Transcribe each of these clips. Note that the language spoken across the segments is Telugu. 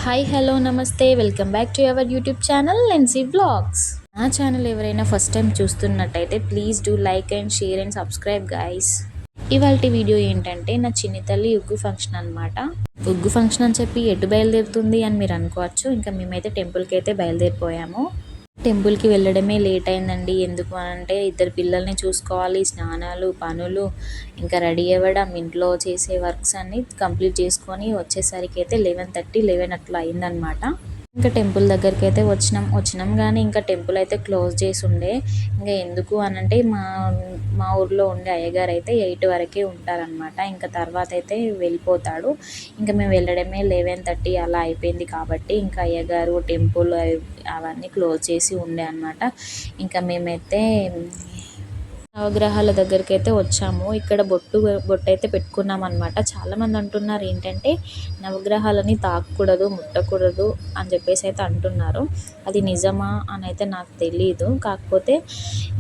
హాయ్ హలో నమస్తే welcome back to our YouTube channel Lency vlogs. నా ఛానల్ ఎవరైనా ఫస్ట్ టైం చూస్తున్నట్టయితే please do like and share and subscribe guys. ఇవాళ వీడియో ఏంటంటే నా చిన్ని తల్లి ఉగ్గు ఫంక్షన్ అనమాట. ఉగ్గు ఫంక్షన్ అని చెప్పి ఎటు బయలుదేరుతుంది అని మీరు అనుకోవచ్చు. ఇంకా మేమైతే టెంపుల్కి అయితే బయలుదేరిపోయాము. టెంపుల్కి వెళ్ళడమే లేట్ అయిందండి. ఎందుకు అంటే ఇద్దరు పిల్లల్ని చూసుకోవాలి, స్నానాలు, పనులు, ఇంకా రెడీ అవ్వడం, ఇంట్లో చేసే వర్క్స్ అన్నీ కంప్లీట్ చేసుకొని వచ్చేసరికి అయితే 11:30, 11 అట్లా అయిందనమాట. ఇంకా టెంపుల్ దగ్గరికి అయితే వచ్చినాం కానీ ఇంకా టెంపుల్ అయితే క్లోజ్ చేసి ఉండే. ఇంకా ఎందుకు అనంటే మా మా ఊర్లో ఉండే అయ్యగారు అయితే 8 వరకే ఉంటారనమాట. ఇంకా తర్వాత అయితే వెళ్ళిపోతాడు. ఇంకా మేము వెళ్ళడమే 11:30 అలా అయిపోయింది కాబట్టి ఇంకా అయ్యగారు టెంపుల్ అవన్నీ క్లోజ్ చేసి ఉండే అనమాట. ఇంకా మేమైతే నవగ్రహాల దగ్గరికి అయితే వచ్చాము. ఇక్కడ బొట్టు అయితే పెట్టుకున్నాం అనమాట. చాలామంది అంటున్నారు ఏంటంటే నవగ్రహాలని తాకూడదు, ముట్టకూడదు అని చెప్పేసి అయితే అంటున్నారు. అది నిజమా అని అయితే నాకు తెలీదు. కాకపోతే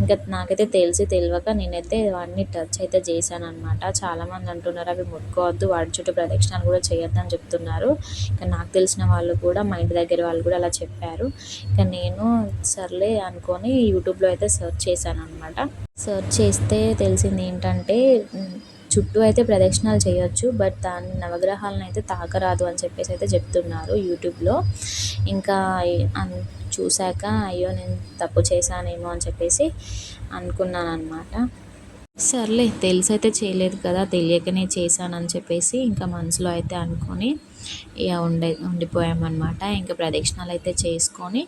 ఇంకా నాకైతే తెలియక నేనైతే వాటిని టచ్ అయితే చేశాను అనమాట. చాలామంది అంటున్నారు అవి ముట్టుకోవద్దు, వాటి చుట్టూ ప్రదక్షిణాలు కూడా చేయొద్దు అని చెప్తున్నారు. ఇంకా నాకు తెలిసిన వాళ్ళు కూడా, మా ఇంటి దగ్గర వాళ్ళు కూడా అలా చెప్పారు. ఇంకా నేను సర్లే అనుకొని యూట్యూబ్లో అయితే సెర్చ్ చేశాను అనమాట. సెర్చ్ చేస్తే తెలిసింది ఏంటంటే చుట్టూ అయితే ప్రదక్షిణాలు చేయొచ్చు, బట్ దాని నవగ్రహాలను అయితే తాకరాదు అని చెప్పేసి అయితే చెప్తున్నారు యూట్యూబ్లో. ఇంకా చూశాక అయ్యో నేను తప్పు చేశానేమో అని చెప్పేసి అనుకున్నాను అనమాట. సర్లే తెలిసైతే చేయలేదు కదా, తెలియకనే చేశానని చెప్పేసి ఇంకా మనసులో అయితే అనుకొని ఇక ఉండిపోయామన్నమాట. ఇంకా ప్రదక్షిణాలు అయితే చేసుకొని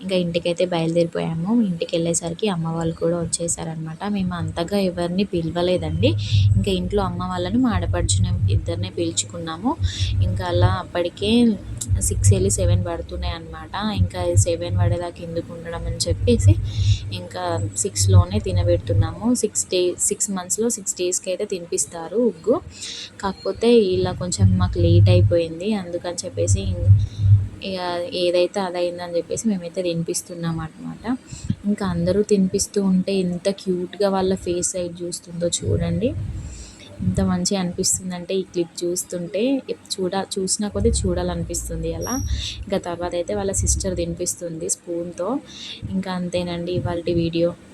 ఇంకా ఇంటికైతే బయలుదేరిపోయాము. ఇంటికి వెళ్ళేసరికి అమ్మ వాళ్ళు కూడా వచ్చేసారనమాట. మేము అంతగా ఎవరిని పిలవలేదండి. ఇంకా ఇంట్లో అమ్మ వాళ్ళని, మా ఆడపడుచుని ఇద్దరినే పిలుచుకున్నాము. ఇంకా అలా అప్పటికే 6 వెళ్ళి 7 పడుతున్నాయి అనమాట. ఇంకా 7 పడేదాకా ఎందుకు ఉండడం అని చెప్పేసి ఇంకా 6లోనే తినబెడుతున్నాము. 6 మంత్స్లో 6 డేస్కి అయితే తినిపిస్తారు ఉగ్గు. కాకపోతే ఇలా కొంచెం మాకు లేట్ అయిపోయింది, అందుకని చెప్పేసి ఇక ఏదైతే అదైందని చెప్పేసి మేమైతే తినిపిస్తున్నాం అనమాట. ఇంకా అందరూ తినిపిస్తూ ఉంటే ఎంత క్యూట్గా వాళ్ళ ఫేస్ సైడ్ చూస్తుందో చూడండి. ఎంత మంచిగా అనిపిస్తుందంటే ఈ క్లిప్ చూస్తుంటే చూసిన కొద్దీ చూడాలనిపిస్తుంది అలా. ఇంకా తర్వాత అయితే వాళ్ళ సిస్టర్ తినిపిస్తుంది స్పూన్తో. ఇంకా అంతేనండి ఇవాళ వీడియో.